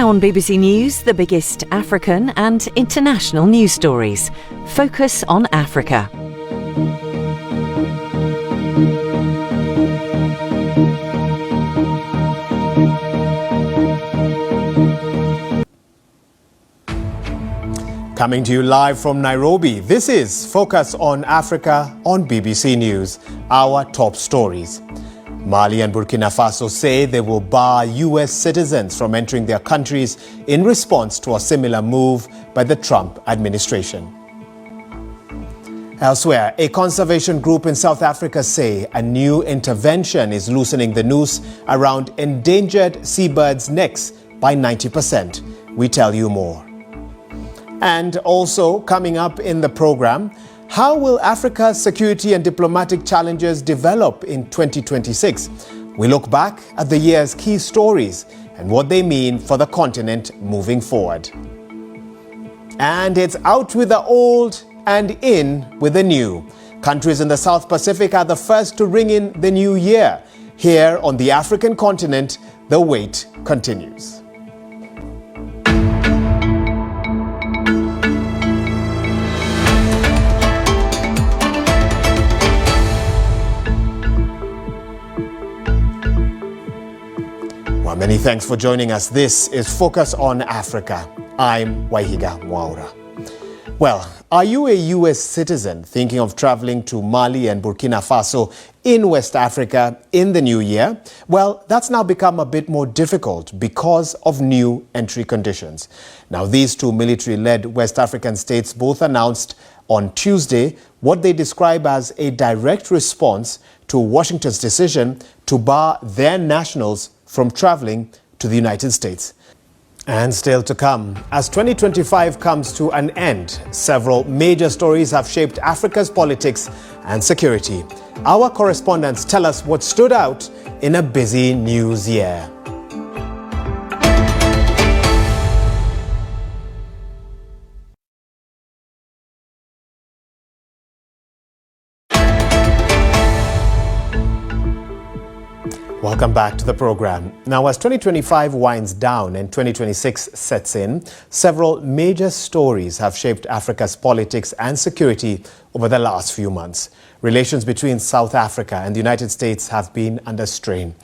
Now on BBC News, the biggest African and international news stories. Focus on Africa. Coming to you live from Nairobi, this is Focus on Africa on BBC News. Our top stories. Mali and Burkina Faso say they will bar US citizens from entering their countries in response to a similar move by the Trump administration. Elsewhere, a conservation group in South Africa say a new intervention is loosening the noose around endangered seabirds' necks by 90%. We tell you more. And also coming up in the program, how will Africa's security and diplomatic challenges develop in 2026? We look back at the year's key stories and what they mean for the continent moving forward. And it's out with the old and in with the new. Countries in the South Pacific are the first to ring in the new year. Here on the African continent, the wait continues. Many thanks for joining us. This is Focus on Africa. I'm Waihiga, Mwaura. Well, are you a US citizen thinking of traveling to Mali and Burkina Faso in West Africa in the new year? Well, that's now become a bit more difficult because of new entry conditions. Now, these two military-led West African states both announced on Tuesday what they describe as a direct response to Washington's decision to bar their nationals from traveling to the United States. And still to come, as 2025 comes to an end, several major stories have shaped Africa's politics and security. Our correspondents tell us what stood out in a busy news year. Welcome back to the program. Now, as 2025 winds down and 2026 sets in, several major stories have shaped Africa's politics and security over the last few months. Relations between South Africa and the United States have been under strain.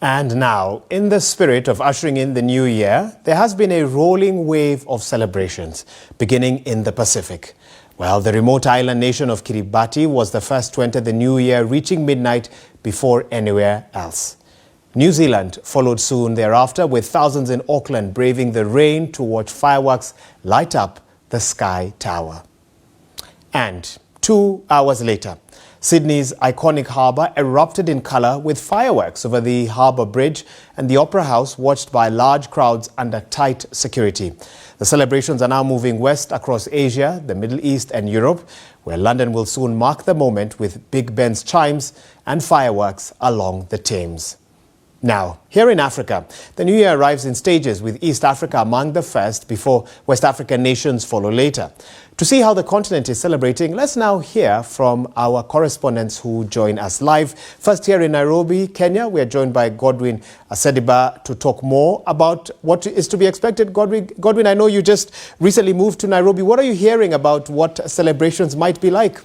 And now, in the spirit of ushering in the new year, there has been a rolling wave of celebrations, beginning in the Pacific. Well, the remote island nation of Kiribati was the first to enter the new year, reaching midnight before anywhere else. New Zealand followed soon thereafter, with thousands in Auckland braving the rain to watch fireworks light up the Sky Tower. And 2 hours later, Sydney's iconic harbour erupted in colour with fireworks over the Harbour Bridge and the Opera House, watched by large crowds under tight security. The celebrations are now moving west across Asia, the Middle East and Europe, where London will soon mark the moment with Big Ben's chimes and fireworks along the Thames. Now, here in Africa, the new year arrives in stages, with East Africa among the first before West African nations follow later. To see how the continent is celebrating, let's now hear from our correspondents who join us live. First, here in Nairobi, Kenya, we are joined by Godwin Asediba to talk more about what is to be expected. Godwin, I know you just recently moved to Nairobi. What are you hearing about what celebrations might be like?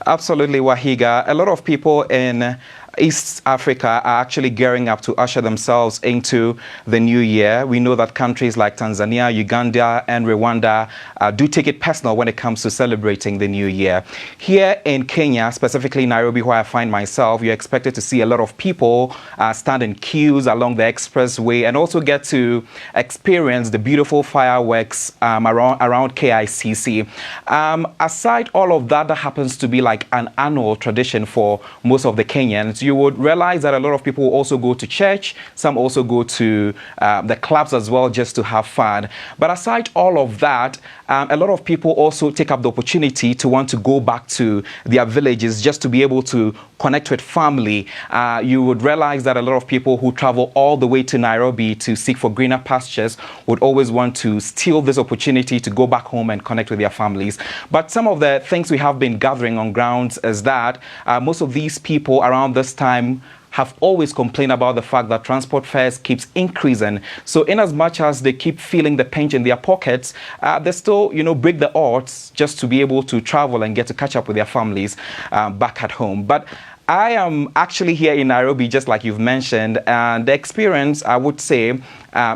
Absolutely, Waihiga. A lot of people in East Africa are actually gearing up to usher themselves into the new year. We know that countries like Tanzania, Uganda and Rwanda do take it personal when it comes to celebrating the new year. Here in Kenya, specifically Nairobi, where I find myself, you're expected to see a lot of people stand in queues along the expressway and also get to experience the beautiful fireworks around KICC. Aside all of that, that happens to be like an annual tradition for most of the Kenyans. You would realize that a lot of people also go to church. Some also go to the clubs as well, just to have fun. But aside all of that, a lot of people also take up the opportunity to want to go back to their villages just to be able to connect with family. You would realize that a lot of people who travel all the way to Nairobi to seek for greener pastures would always want to steal this opportunity to go back home and connect with their families. But some of the things we have been gathering on grounds is that most of these people around this time have always complained about the fact that transport fares keeps increasing. So in as much as they keep feeling the pinch in their pockets, they still, break the odds just to be able to travel and get to catch up with their families back at home. But I am actually here in Nairobi, just like you've mentioned, and the experience, I would say,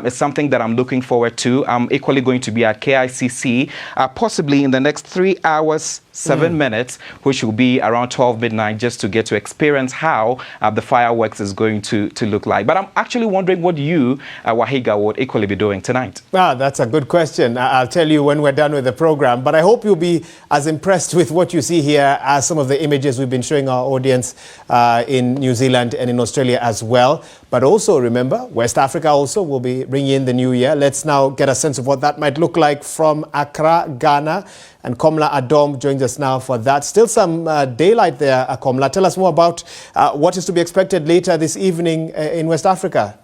is something that I'm looking forward to. I'm equally going to be at KICC, possibly in the next 3 hours, 7 minutes, which will be around 12 midnight, just to get to experience how the fireworks is going to look like. But I'm actually wondering what you, Waihiga, would equally be doing tonight. Well, that's a good question. I'll tell you when we're done with the program, but I hope you'll be as impressed with what you see here as some of the images we've been showing our audience in New Zealand and in Australia as well. But also remember, West Africa also will be bringing in the new year. Let's now get a sense of what that might look like from Accra, Ghana. And Komla Adom joins us now for that. Still some daylight there, Komla. Tell us more about what is to be expected later this evening in West Africa.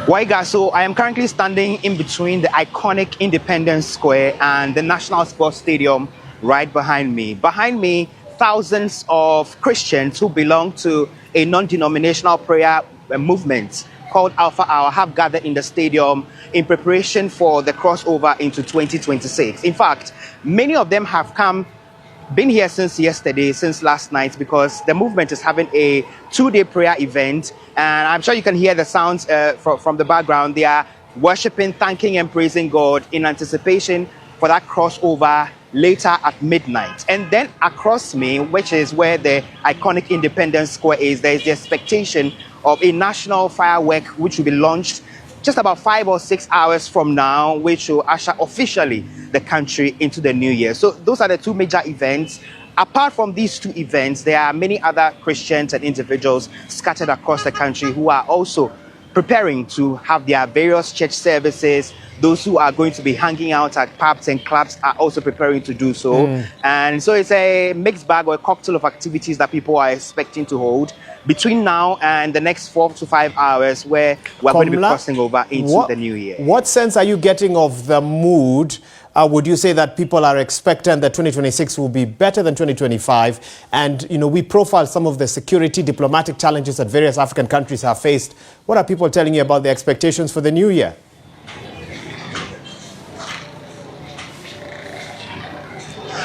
Waihiga, so I am currently standing in between the iconic Independence Square and the National Sports Stadium right behind me. Behind me, thousands of Christians who belong to a non-denominational prayer movement called Alpha Hour have gathered in the stadium in preparation for the crossover into 2026. In fact, many of them have been here since yesterday, since last night, because the movement is having a 2-day prayer event. And I'm sure you can hear the sounds from the background. They are worshiping, thanking and praising God in anticipation for that crossover later at midnight. And then across me, which is where the iconic Independence Square is, there is the expectation of a national firework which will be launched just about 5 or 6 hours from now, which will usher officially the country into the new year. So those are the two major events. Apart from these two events, there are many other Christians and individuals scattered across the country who are also preparing to have their various church services. Those who are going to be hanging out at pubs and clubs are also preparing to do so. And so it's a mixed bag or a cocktail of activities that people are expecting to hold between now and the next 4 to 5 hours, where we're going to be crossing over into the new year. What sense are you getting of the mood? Would you say that people are expectant that 2026 will be better than 2025? And, we profiled some of the security diplomatic challenges that various African countries have faced. What are people telling you about the expectations for the new year?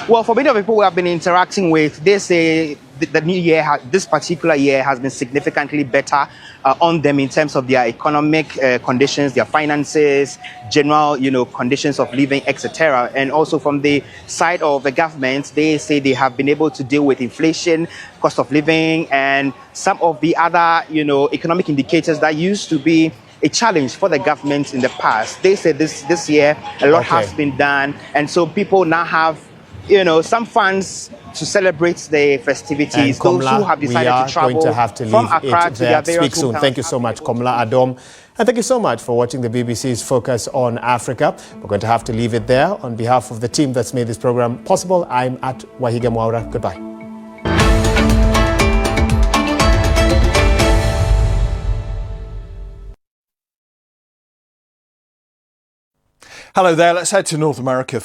Well, for many of the people we have been interacting with, they say the new year, this particular year, has been significantly better on them in terms of their economic conditions, their finances, general, conditions of living, etc. And also from the side of the government, they say they have been able to deal with inflation, cost of living, and some of the other, economic indicators that used to be a challenge for the government in the past. They say this year a lot has been done, and so people now have some funds to celebrate the festivities. And Those Komla, who have decided we are to travel going to have to from leave Accra it to there. their various Speak soon. hometowns. Thank you so much, Komla Adom. And thank you so much for watching the BBC's Focus on Africa. We're going to have to leave it there. On behalf of the team that's made this program possible, I'm at Waihiga Mwaura. Goodbye. Hello there. Let's head to North America.